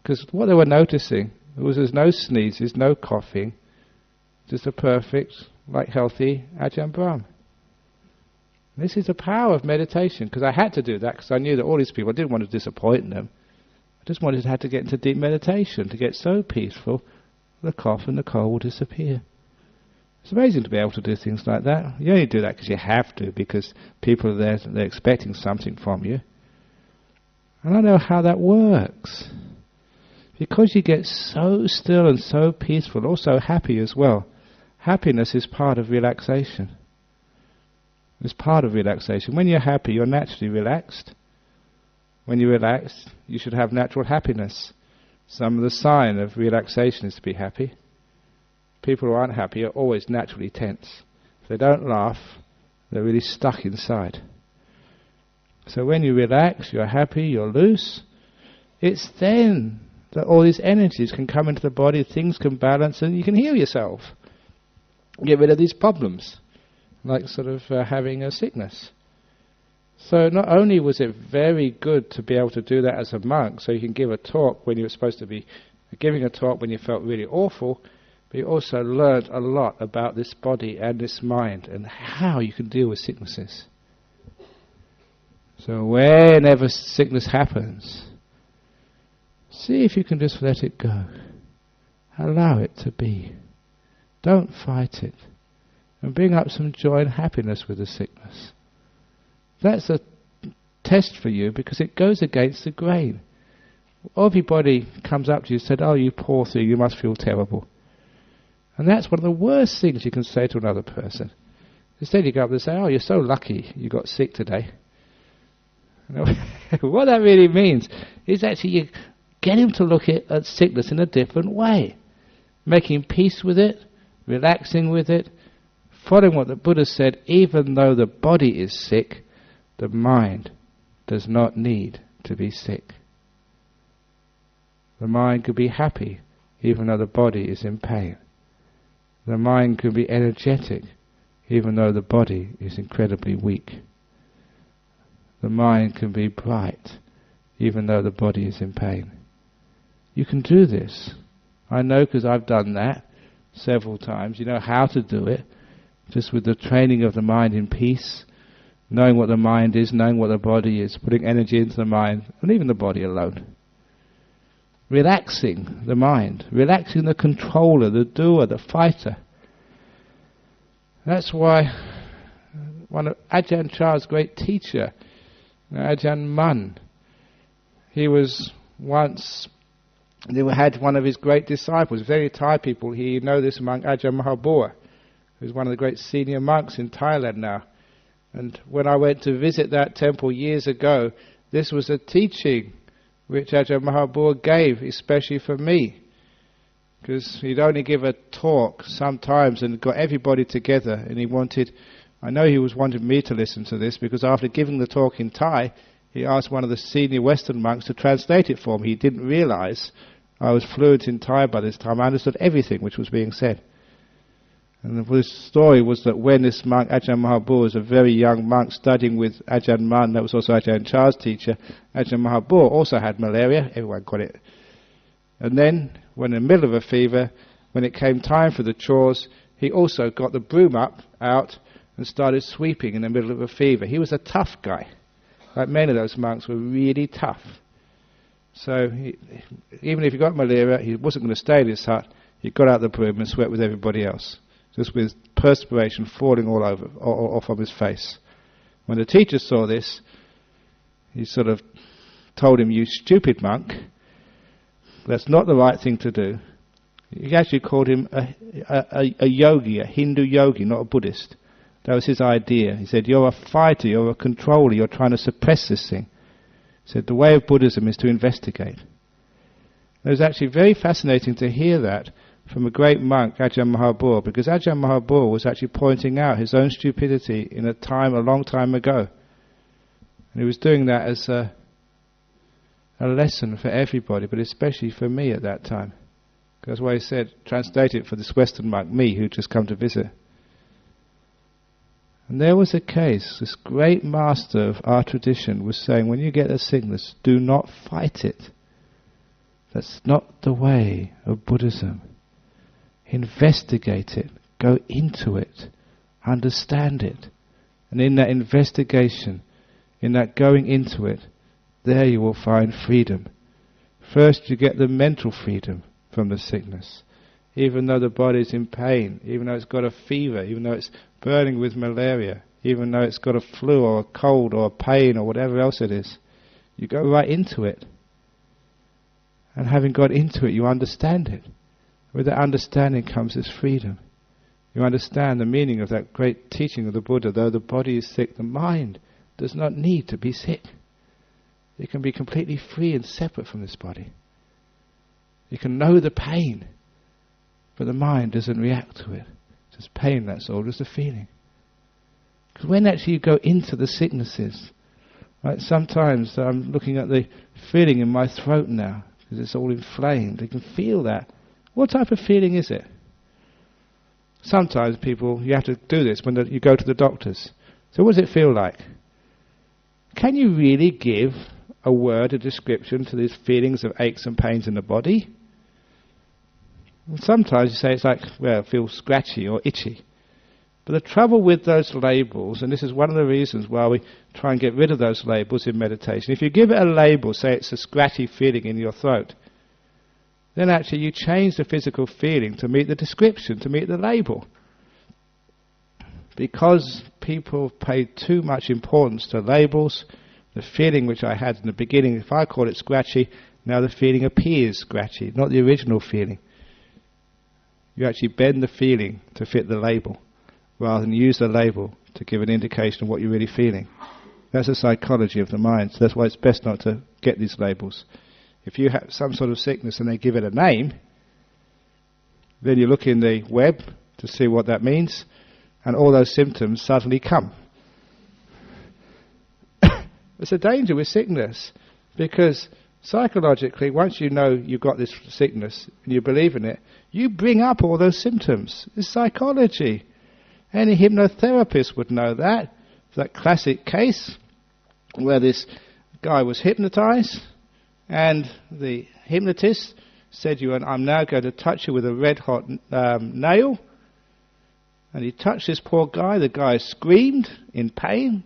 Because what they were noticing was there's no sneezes, no coughing, just a perfect, healthy Ajahn Brahm. This is the power of meditation, because I had to do that, because I knew that all these people, I didn't want to disappoint them. I just wanted to have to get into deep meditation, to get so peaceful, the cough and the cold will disappear. It's amazing to be able to do things like that. You only do that because you have to, because people are there, they're expecting something from you. And I know how that works. Because you get so still and so peaceful, also happy as well. Happiness is part of relaxation. It's part of relaxation. When you're happy, you're naturally relaxed. When you're relaxed, you should have natural happiness. Some of the sign of relaxation is to be happy. People who aren't happy are always naturally tense. If they don't laugh, they're really stuck inside. So when you relax, you're happy, you're loose, it's then that all these energies can come into the body, things can balance, and you can heal yourself. Get rid of these problems, like sort of having a sickness. So not only was it very good to be able to do that as a monk, so you can give a talk when you were supposed to be giving a talk when you felt really awful, but you also learned a lot about this body and this mind and how you can deal with sicknesses. So whenever sickness happens, see if you can just let it go. Allow it to be. Don't fight it. And bring up some joy and happiness with the sickness. That's a test for you because it goes against the grain. Everybody comes up to you and said, "Oh, you poor thing, you must feel terrible." And that's one of the worst things you can say to another person. Instead you go up and say, "Oh, you're so lucky you got sick today." You know, what that really means is actually you get him to look at sickness in a different way. Making peace with it, relaxing with it, following what the Buddha said, even though the body is sick, the mind does not need to be sick. The mind could be happy even though the body is in pain. The mind can be energetic even though the body is incredibly weak. The mind can be bright even though the body is in pain. You can do this. I know because I've done that several times. You know how to do it, just with the training of the mind in peace, knowing what the mind is, knowing what the body is, putting energy into the mind, and even the body alone. Relaxing the mind, relaxing the controller, the doer, the fighter. That's why one of Ajahn Chah's great teacher, Ajahn Mun, he was once, they had one of his great disciples, very Thai people, you know this monk, Ajahn Brahmavamso, who's one of the great senior monks in Thailand now. And when I went to visit that temple years ago, this was a teaching which Ajahn Brahmavamso gave, especially for me. Because he'd only give a talk sometimes and got everybody together, and he wanted, I know he was wanting me to listen to this, because after giving the talk in Thai, he asked one of the senior Western monks to translate it for me. He didn't realize I was fluent in Thai by this time. I understood everything which was being said. And the story was that when this monk, Ajahn Brahmavamso, was a very young monk studying with Ajahn Mun, that was also Ajahn Chah's teacher, Ajahn Brahmavamso also had malaria, everyone got it. And then, when in the middle of a fever, when it came time for the chores, he also got the broom out and started sweeping in the middle of a fever. He was a tough guy. Like many of those monks were really tough. So, even if he got malaria, he wasn't going to stay in his hut. He got out the broom and swept with everybody else, just with perspiration falling all from his face. When the teacher saw this, he sort of told him, "You stupid monk, that's not the right thing to do." He actually called him a yogi, a Hindu yogi, not a Buddhist. That was his idea. He said, "You're a fighter, you're a controller, you're trying to suppress this thing." He said, "The way of Buddhism is to investigate." It was actually very fascinating to hear that from a great monk, Ajahn Brahmavamso, because Ajahn Brahmavamso was actually pointing out his own stupidity in a long time ago. And he was doing that as a lesson for everybody, but especially for me at that time. Because that's why he said, translate it for this Western monk, me, who'd just come to visit. And there was a case, this great master of our tradition was saying, when you get a sickness, do not fight it. That's not the way of Buddhism. Investigate it, go into it, understand it. And in that investigation, in that going into it, there you will find freedom. First you get the mental freedom from the sickness. Even though the body is in pain, even though it's got a fever, even though it's burning with malaria, even though it's got a flu or a cold or a pain or whatever else it is, you go right into it. And having got into it, you understand it. With that understanding comes this freedom. You understand the meaning of that great teaching of the Buddha. Though the body is sick, the mind does not need to be sick. It can be completely free and separate from this body. You can know the pain, but the mind doesn't react to it. It's just pain, that's all, just a feeling. Because when actually you go into the sicknesses, like sometimes I'm looking at the feeling in my throat now, because it's all inflamed. They can feel that. What type of feeling is it? Sometimes people, you have to do this when you go to the doctors. So what does it feel like? Can you really give a word, a description to these feelings of aches and pains in the body? And sometimes you say it's like, well, it feels scratchy or itchy. But the trouble with those labels, and this is one of the reasons why we try and get rid of those labels in meditation, if you give it a label, say it's a scratchy feeling in your throat, then actually you change the physical feeling to meet the description, to meet the label. Because people pay too much importance to labels, the feeling which I had in the beginning, if I call it scratchy, now the feeling appears scratchy, not the original feeling. You actually bend the feeling to fit the label, rather than use the label to give an indication of what you're really feeling. That's the psychology of the mind. So that's why it's best not to get these labels. If you have some sort of sickness and they give it a name, then you look in the web to see what that means, and all those symptoms suddenly come. It's a danger with sickness, because psychologically, once you know you've got this sickness and you believe in it, you bring up all those symptoms. It's psychology. Any hypnotherapist would know that. That classic case where this guy was hypnotized, and the hypnotist said, I'm now going to touch you with a red-hot nail. And he touched this poor guy. The guy screamed in pain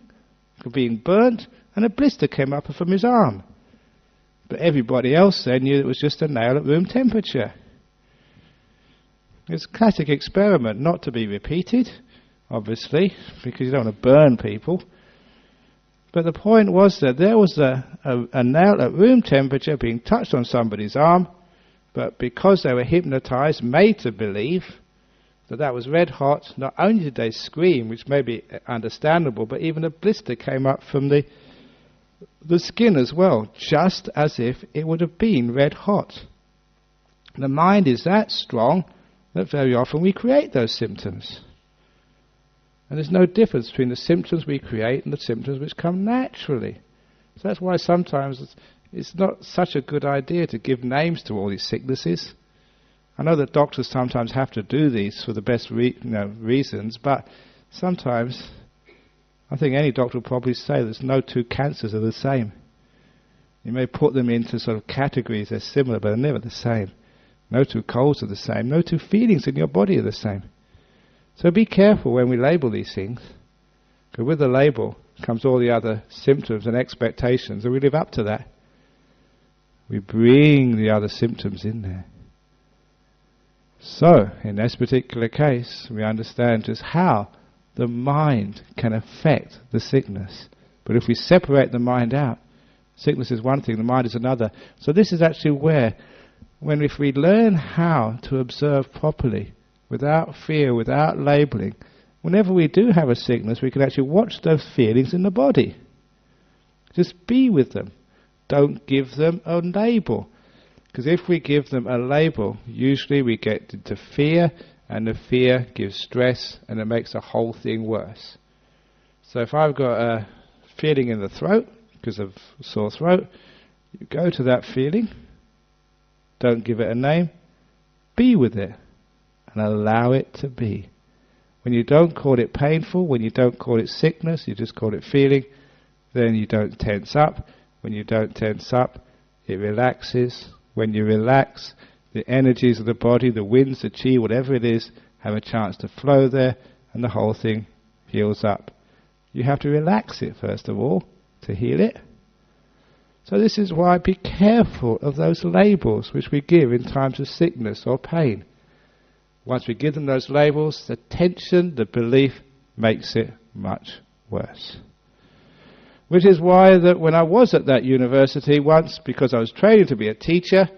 for being burnt, and a blister came up from his arm. But everybody else then knew it was just a nail at room temperature. It's a classic experiment, not to be repeated, obviously, because you don't want to burn people. But the point was that there was a nail at room temperature being touched on somebody's arm, but because they were hypnotized, made to believe that that was red hot, not only did they scream, which may be understandable, but even a blister came up from the skin as well, just as if it would have been red hot. The mind is that strong that very often we create those symptoms. And there's no difference between the symptoms we create and the symptoms which come naturally. So that's why sometimes it's not such a good idea to give names to all these sicknesses. I know that doctors sometimes have to do these for the best reasons, but sometimes I think any doctor will probably say there's no two cancers are the same. You may put them into sort of categories, they're similar, but they're never the same. No two colds are the same, no two feelings in your body are the same. So be careful when we label these things, because with the label comes all the other symptoms and expectations, and we live up to that. We bring the other symptoms in there. So, in this particular case, we understand just how the mind can affect the sickness. But if we separate the mind out, sickness is one thing, the mind is another. So this is actually where, if we learn how to observe properly, without fear, without labeling, whenever we do have a sickness, we can actually watch those feelings in the body. Just be with them. Don't give them a label. Because if we give them a label, usually we get into fear, and the fear gives stress, and it makes the whole thing worse. So if I've got a feeling in the throat, because of sore throat, you go to that feeling, don't give it a name, be with it, and allow it to be. When you don't call it painful, when you don't call it sickness, you just call it feeling, then you don't tense up. When you don't tense up, it relaxes. When you relax, the energies of the body, the winds, the chi, whatever it is, have a chance to flow there, and the whole thing heals up. You have to relax it first of all to heal it. So this is why be careful of those labels which we give in times of sickness or pain. Once we give them those labels, the tension, the belief makes it much worse. Which is why that when I was at that university once, because I was training to be a teacher,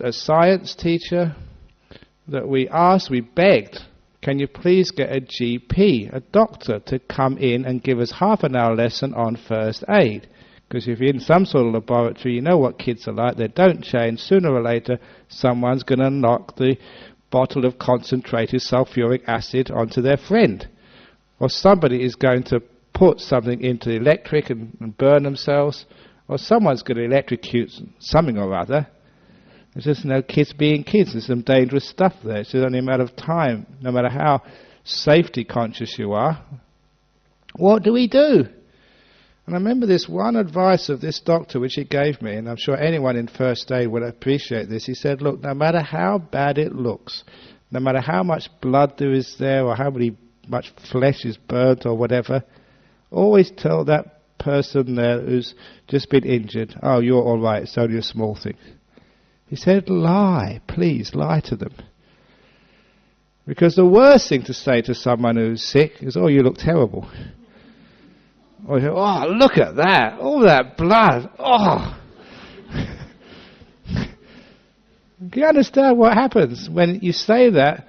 a science teacher, that we begged, can you please get a GP, a doctor, to come in and give us half an hour lesson on first aid? Because if you're in some sort of laboratory, you know what kids are like, they don't change. Sooner or later, someone's going to knock the bottle of concentrated sulfuric acid onto their friend. Or somebody is going to put something into the electric and burn themselves, or someone's going to electrocute something or other. It's just, kids being kids. There's some dangerous stuff there. It's only a matter of time, no matter how safety conscious you are. What do we do? And I remember this one advice of this doctor which he gave me, and I'm sure anyone in first aid would appreciate this. He said, look, no matter how bad it looks, no matter how much blood there is there, or how much flesh is burnt or whatever, always tell that person there who's just been injured, oh, you're all right, it's only a small thing. He said, lie, please, lie to them. Because the worst thing to say to someone who's sick is, oh, you look terrible. Or you say, oh, look at that, all that blood, oh. Can you understand what happens when you say that?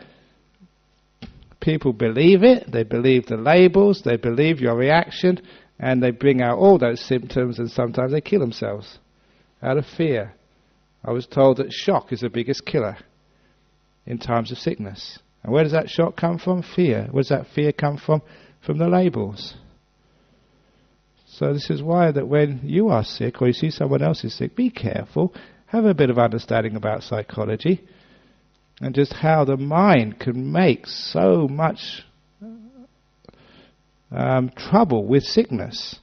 People believe it, they believe the labels, they believe your reaction, and they bring out all those symptoms, and sometimes they kill themselves out of fear. I was told that shock is the biggest killer in times of sickness. And where does that shock come from? Fear. Where does that fear come from? From the labels. So this is why that when you are sick, or you see someone else is sick, be careful. Have a bit of understanding about psychology, and just how the mind can make so much trouble with sickness.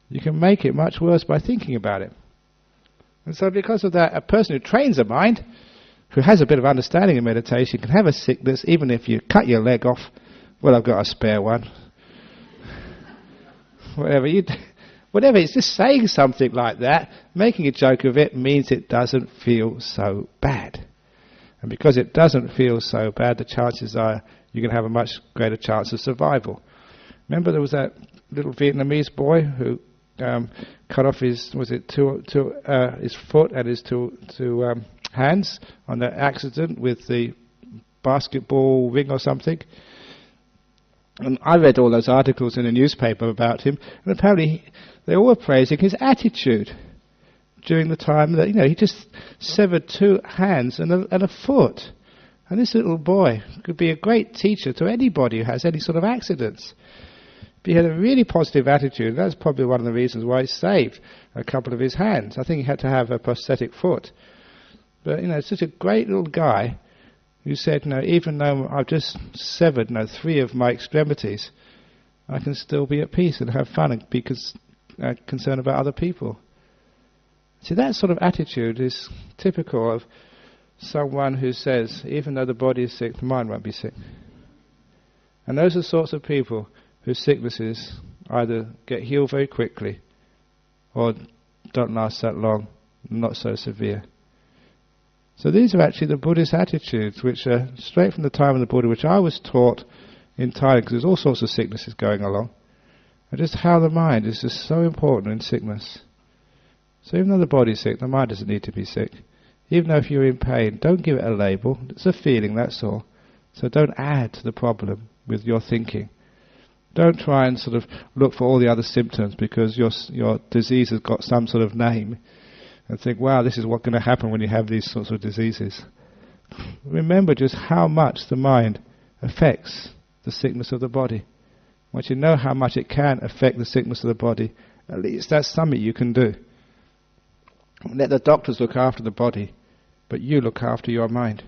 You can make it much worse by thinking about it. And so because of that, a person who trains a mind, who has a bit of understanding in meditation, can have a sickness even if you cut your leg off. Well, I've got a spare one. Whatever, it's just saying something like that, making a joke of it means it doesn't feel so bad. And because it doesn't feel so bad, the chances are you're going to have a much greater chance of survival. Remember there was that little Vietnamese boy who cut off his foot and his two hands on that accident with the basketball ring or something. And I read all those articles in the newspaper about him, and apparently they all were praising his attitude during the time that, he just severed 2 hands and a foot. And this little boy could be a great teacher to anybody who has any sort of accidents. But he had a really positive attitude, and that's probably one of the reasons why he saved a couple of his hands. I think he had to have a prosthetic foot. But, it's such a great little guy who said, even though I've just severed 3 of my extremities, I can still be at peace and have fun and be concerned about other people. See, that sort of attitude is typical of someone who says, even though the body is sick, the mind won't be sick. And those are the sorts of people whose sicknesses either get healed very quickly or don't last that long, not so severe. So these are actually the Buddhist attitudes, which are straight from the time of the Buddha, which I was taught in Thailand, because there's all sorts of sicknesses going along. And just how the mind is just so important in sickness. So even though the body's sick, the mind doesn't need to be sick. Even though if you're in pain, don't give it a label. It's a feeling, that's all. So don't add to the problem with your thinking. Don't try and sort of look for all the other symptoms because your disease has got some sort of name and think, wow, this is what's going to happen when you have these sorts of diseases. Remember just how much the mind affects the sickness of the body. Once you know how much it can affect the sickness of the body, at least that's something you can do. Let the doctors look after the body, but you look after your mind.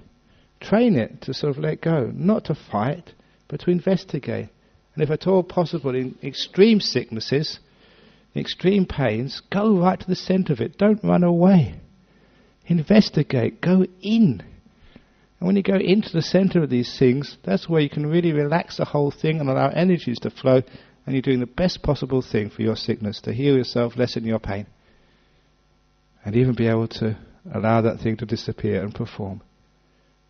Train it to sort of let go, not to fight, but to investigate. And if at all possible, in extreme sicknesses, extreme pains, go right to the centre of it. Don't run away. Investigate. Go in. And when you go into the centre of these things, that's where you can really relax the whole thing and allow energies to flow, and you're doing the best possible thing for your sickness, to heal yourself, lessen your pain, and even be able to allow that thing to disappear and perform.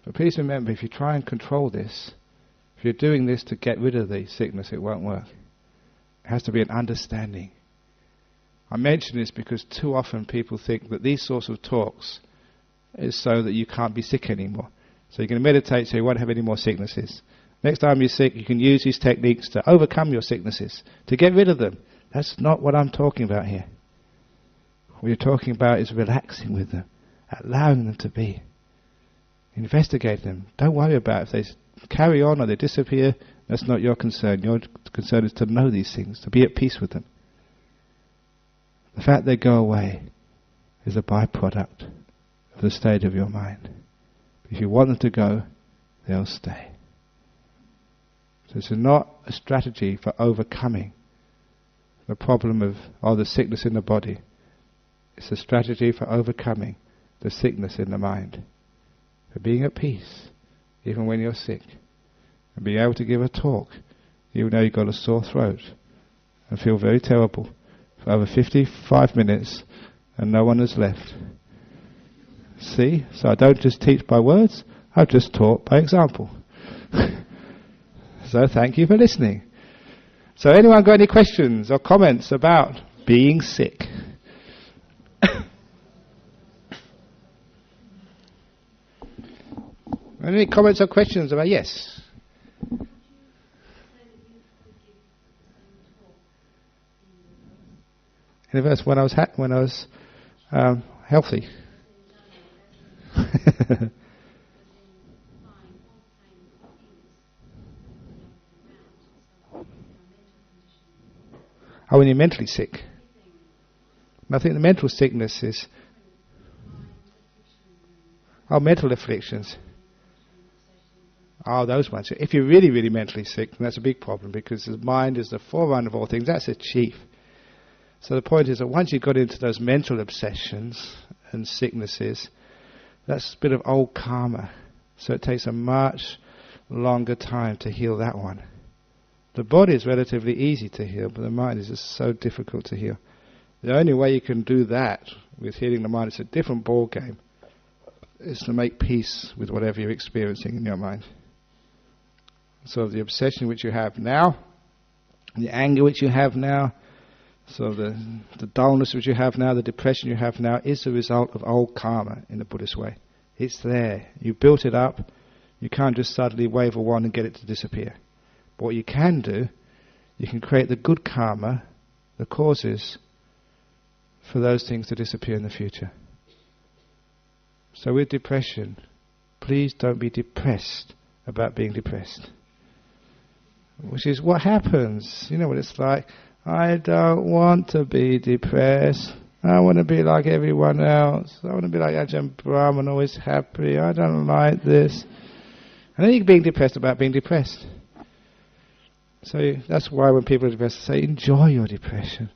But please remember, if you try and control this, if you're doing this to get rid of the sickness, it won't work. It has to be an understanding. I mention this because too often people think that these sorts of talks is so that you can't be sick anymore. So you're going to meditate so you won't have any more sicknesses. Next time you're sick, you can use these techniques to overcome your sicknesses, to get rid of them. That's not what I'm talking about here. What you're talking about is relaxing with them, allowing them to be. Investigate them. Don't worry about if they carry on or they disappear. That's not your concern. Your concern is to know these things, to be at peace with them. The fact they go away is a byproduct of the state of your mind. If you want them to go, they'll stay. So it's not a strategy for overcoming the problem of the sickness in the body. It's a strategy for overcoming the sickness in the mind. For being at peace, even when you're sick. And being able to give a talk, even though you've got a sore throat. And feel very terrible for over 55 minutes and no one has left. See? So I don't just teach by words, I've just taught by example. So thank you for listening. So anyone got any questions or comments about being sick? Any comments or questions about yes? In the verse when I was healthy. Oh, when you're mentally sick. And I think the mental sickness is mental afflictions. Oh, those ones. If you're really, really mentally sick, then that's a big problem, because the mind is the forerunner of all things. That's the chief. So the point is that once you've got into those mental obsessions and sicknesses, that's a bit of old karma. So it takes a much longer time to heal that one. The body is relatively easy to heal, but the mind is just so difficult to heal. The only way you can do that with healing the mind, it's a different ball game, is to make peace with whatever you're experiencing in your mind. So the obsession which you have now, the anger which you have now, so the dullness which you have now, the depression you have now, is the result of old karma in the Buddhist way. It's there. You built it up. You can't just suddenly wave a wand and get it to disappear. But what you can do, you can create the good karma, the causes for those things to disappear in the future. So with depression, please don't be depressed about being depressed. Which is what happens. You know what it's like. I don't want to be depressed. I want to be like everyone else. I want to be like Ajahn Brahman, always happy. I don't like this. And then you're being depressed about being depressed. So that's why when people are depressed, I say, enjoy your depression.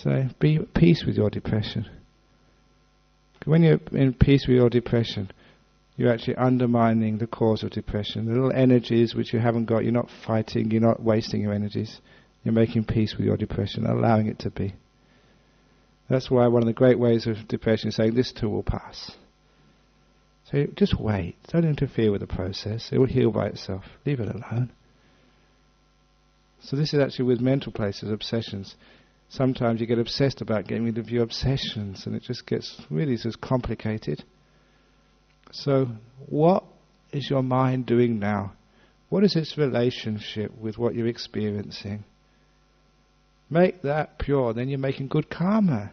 So be at peace with your depression. When you're in peace with your depression, you're actually undermining the cause of depression. The little energies which you haven't got, you're not fighting, you're not wasting your energies. You're making peace with your depression, allowing it to be. That's why one of the great ways of depression is saying, this too will pass. So just wait. Don't interfere with the process. It will heal by itself. Leave it alone. So this is actually with mental places, obsessions. Sometimes you get obsessed about getting rid of your obsessions, and it just gets really just complicated. So what is your mind doing now? What is its relationship with what you're experiencing? Make that pure, then you're making good karma.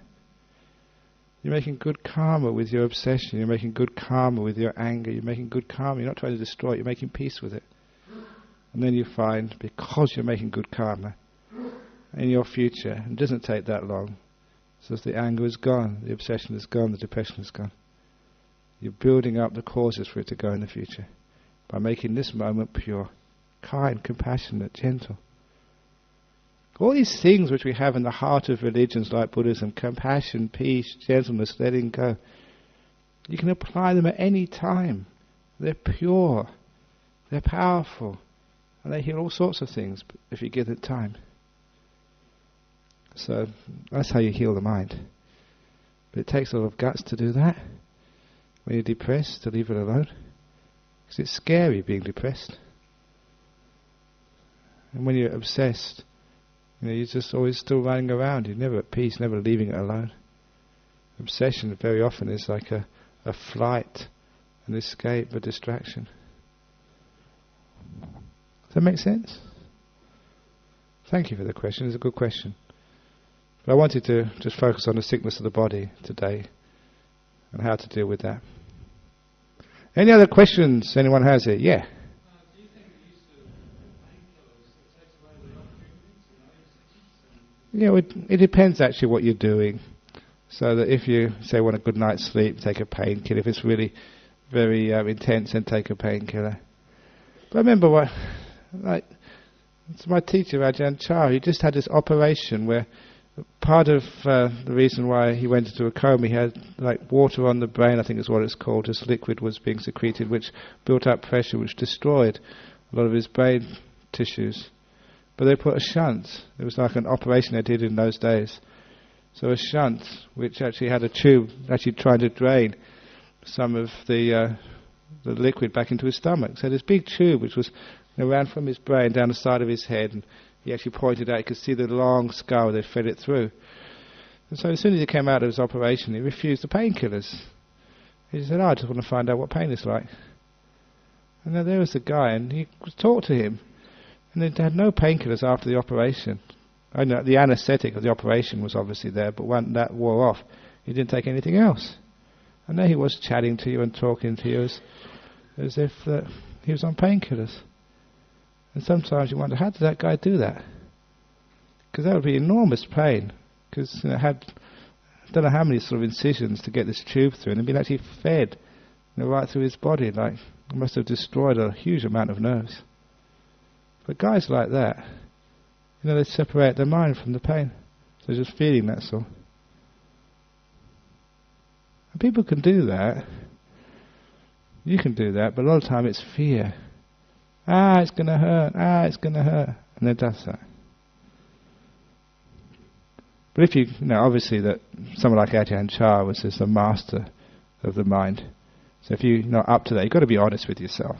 You're making good karma with your obsession, you're making good karma with your anger, you're making good karma, you're not trying to destroy it, you're making peace with it. And then you find, because you're making good karma in your future, it doesn't take that long, so the anger is gone, the obsession is gone, the depression is gone. You're building up the causes for it to go in the future by making this moment pure, kind, compassionate, gentle. All these things which we have in the heart of religions like Buddhism, compassion, peace, gentleness, letting go, you can apply them at any time. They're pure, they're powerful, and they heal all sorts of things if you give it time. So that's how you heal the mind. But it takes a lot of guts to do that. When you're depressed, to leave it alone. Because it's scary being depressed. And when you're obsessed, you're just always still running around. You're never at peace, never leaving it alone. Obsession very often is like a flight, an escape, a distraction. Does that make sense? Thank you for the question. It's a good question. But I wanted to just focus on the sickness of the body today and how to deal with that. Any other questions anyone has here? Yeah. it depends actually what you're doing. So that if you say want a good night's sleep, take a painkiller. If it's really very intense, then take a painkiller. But I remember it's my teacher Ajahn Chah. He just had this operation where part of the reason why he went into a coma, he had like water on the brain, I think is what it's called. This liquid was being secreted, which built up pressure, which destroyed a lot of his brain tissues. But they put a shunt. It was like an operation they did in those days. So a shunt, which actually had a tube, actually trying to drain some of the liquid back into his stomach. So this big tube, which was ran from his brain down the side of his head, and he actually pointed out, you could see the long scar they fed it through. And so as soon as he came out of his operation, he refused the painkillers. He said, I just want to find out what pain is like. And then there was the guy, and he talked to him. And they had no painkillers after the operation. I know the anaesthetic of the operation was obviously there, but when that wore off, he didn't take anything else. And there he was chatting to you and talking to you as if he was on painkillers. And sometimes you wonder, how did that guy do that? Because that would be enormous pain. Because I don't know how many sort of incisions to get this tube through, and it'd been actually fed right through his body. Like it must have destroyed a huge amount of nerves. But guys like that, they separate their mind from the pain. So they're just feeling, that's all. And people can do that. You can do that, but a lot of the time it's fear. It's going to hurt. It's going to hurt. And it does that. But if you obviously that someone like Ajahn Chah was just a master of the mind. So if you're not up to that, you've got to be honest with yourself.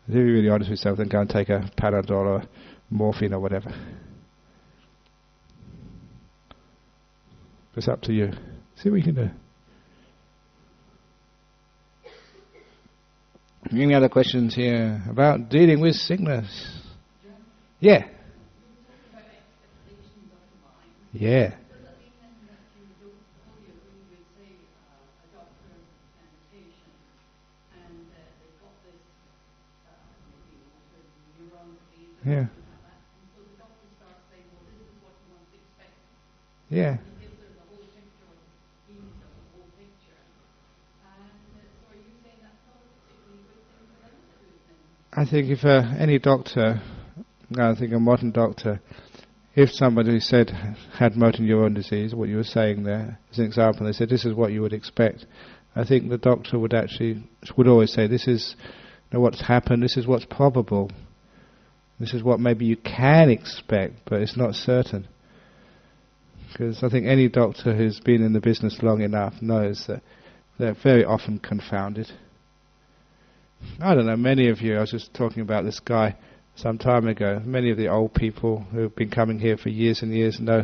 If you're really honest with yourself, then go and take a Panadol or morphine or whatever. It's up to you. See what you can do. Any other questions here about dealing with sickness? Yeah. Yeah. Yeah. Yeah. I think if any doctor, I think a modern doctor, if somebody said had motor neuron disease, what you were saying there as an example, they said this is what you would expect, I think the doctor would always say this is what's happened, this is what's probable, this is what maybe you can expect, but it's not certain. Because I think any doctor who's been in the business long enough knows that they're very often confounded. I don't know, many of you, I was just talking about this guy some time ago, many of the old people who've been coming here for years and years know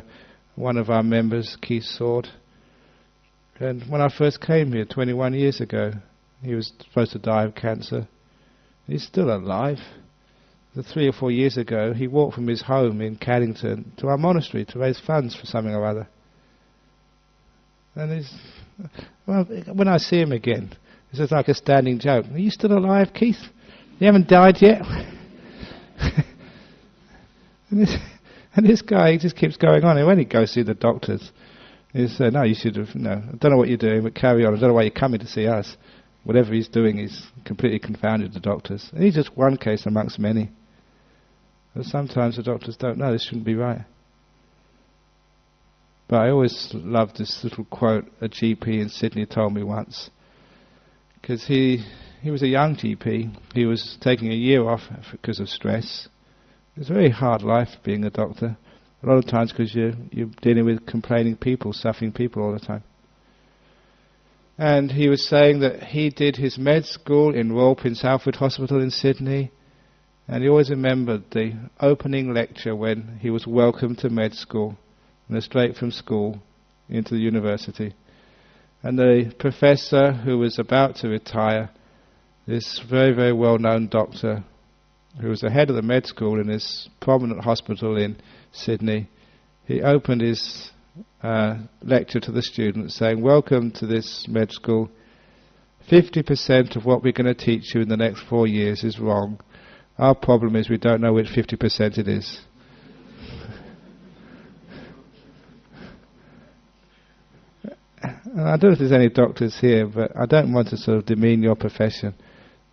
one of our members, Keith Sword. And when I first came here 21 years ago, he was supposed to die of cancer. He's still alive. 3 or 4 years ago, he walked from his home in Caddington to our monastery to raise funds for something or other. And when I see him again, it's just like a standing joke. Are you still alive, Keith? You haven't died yet? and this guy, he just keeps going on. And when he goes see the doctors, he says, no, you should have, I don't know what you're doing, but carry on. I don't know why you're coming to see us. Whatever he's doing, he's completely confounded the doctors. And he's just one case amongst many. But sometimes the doctors don't know, this shouldn't be right. But I always loved this little quote a GP in Sydney told me once. Because he was a young GP. He was taking a year off because of stress. It's a very hard life being a doctor. A lot of times because you're dealing with complaining people, suffering people all the time. And he was saying that he did his med school in Royal Prince Alfred Hospital in Sydney. And he always remembered the opening lecture when he was welcomed to med school, and straight from school into the university. And the professor who was about to retire, this very, very well-known doctor, who was the head of the med school in this prominent hospital in Sydney, he opened his lecture to the students saying, welcome to this med school. 50% of what we're going to teach you in the next 4 years is wrong. Our problem is we don't know which 50% it is. And I don't know if there's any doctors here, but I don't want to sort of demean your profession.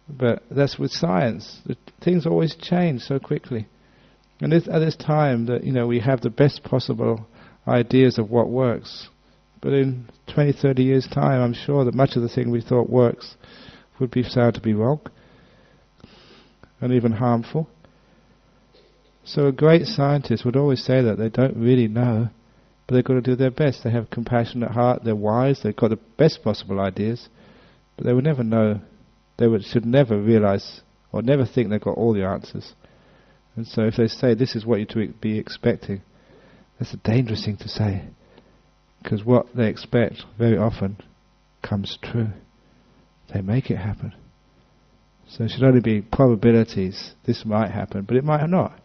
But that's with science. Things always change so quickly. And at this time that, we have the best possible ideas of what works. But in 20, 30 years' time, I'm sure that much of the thing we thought works would be found to be wrong and even harmful. So a great scientist would always say that they don't really know, but they've got to do their best. They have a compassionate heart, they're wise, they've got the best possible ideas, but they would never know, should never realize or never think they've got all the answers. And so if they say this is what you're to be expecting, that's a dangerous thing to say, because what they expect very often comes true. They make it happen. So it should only be probabilities. This might happen, but it might not.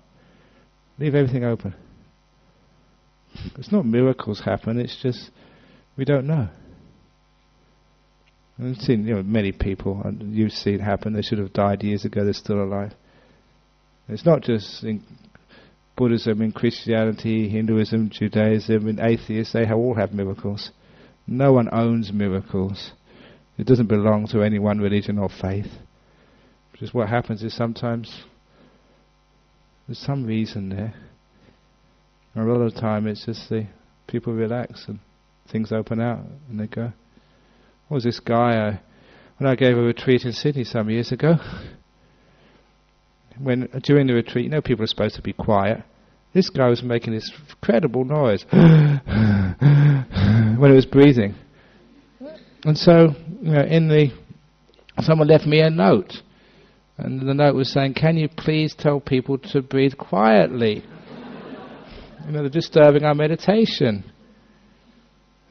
Leave everything open. It's not miracles happen, it's just we don't know. I've seen many people, and you've seen happen, they should have died years ago, they're still alive. It's not just in Buddhism, in Christianity, Hinduism, Judaism, in atheists, they all have miracles. No one owns miracles. It doesn't belong to any one religion or faith. Just what happens is sometimes there's some reason there. And a lot of the time it's just the people relax and things open out and they go. What was this guy, when I gave a retreat in Sydney some years ago, during the retreat, people are supposed to be quiet. This guy was making this incredible noise when it was breathing. And so, someone left me a note. And the note was saying, can you please tell people to breathe quietly? They're disturbing our meditation.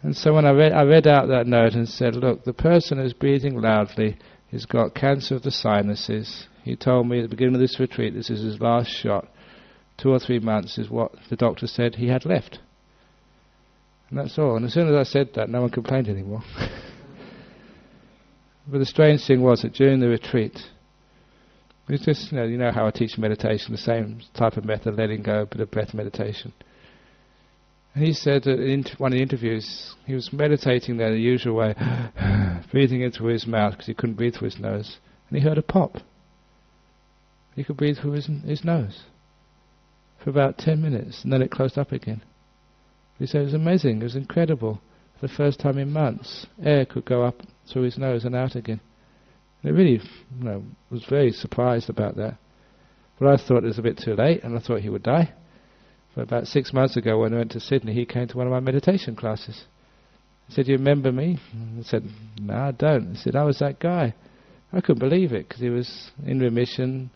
And so when I read out that note and said, look, the person who's breathing loudly has got cancer of the sinuses. He told me at the beginning of this retreat, this is his last shot. 2 or 3 months is what the doctor said he had left. And that's all. And as soon as I said that, no one complained anymore. But the strange thing was that during the retreat, it was just, you know how I teach meditation, the same type of method, letting go, a bit of breath meditation. And he said that in one of the interviews, he was meditating there the usual way, breathing in through his mouth because he couldn't breathe through his nose. And he heard a pop. He could breathe through his nose for about 10 minutes, and then it closed up again. He said it was amazing, it was incredible. For the first time in months, air could go up through his nose and out again. And it really, was very surprised about that. But I thought it was a bit too late, and I thought he would die. But about 6 months ago, when I went to Sydney, he came to one of my meditation classes. He said, "You remember me?" I said, "No, I don't." He said, "I was that guy." I couldn't believe it, because he was in remission,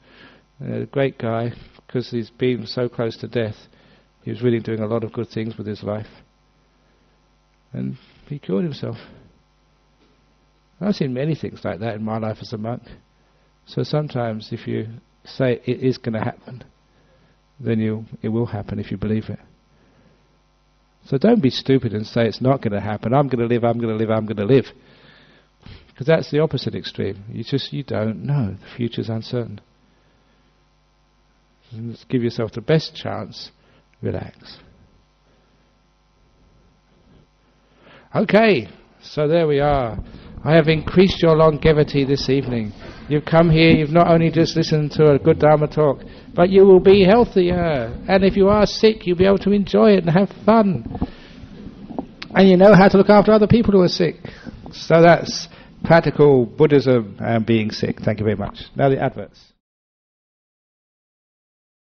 a great guy, because he's been so close to death. He was really doing a lot of good things with his life. And he cured himself. I've seen many things like that in my life as a monk. So sometimes if you say it is going to happen, then it will happen if you believe it. So don't be stupid and say it's not going to happen. I'm going to live, I'm going to live, I'm going to live. Because that's the opposite extreme. You don't know. The future's uncertain. And let's give yourself the best chance. Relax. Okay, so there we are. I have increased your longevity this evening. You've come here, you've not only just listened to a good Dharma talk, but you will be healthier. And if you are sick, you'll be able to enjoy it and have fun. And you know how to look after other people who are sick. So that's practical Buddhism and being sick. Thank you very much. Now the adverts.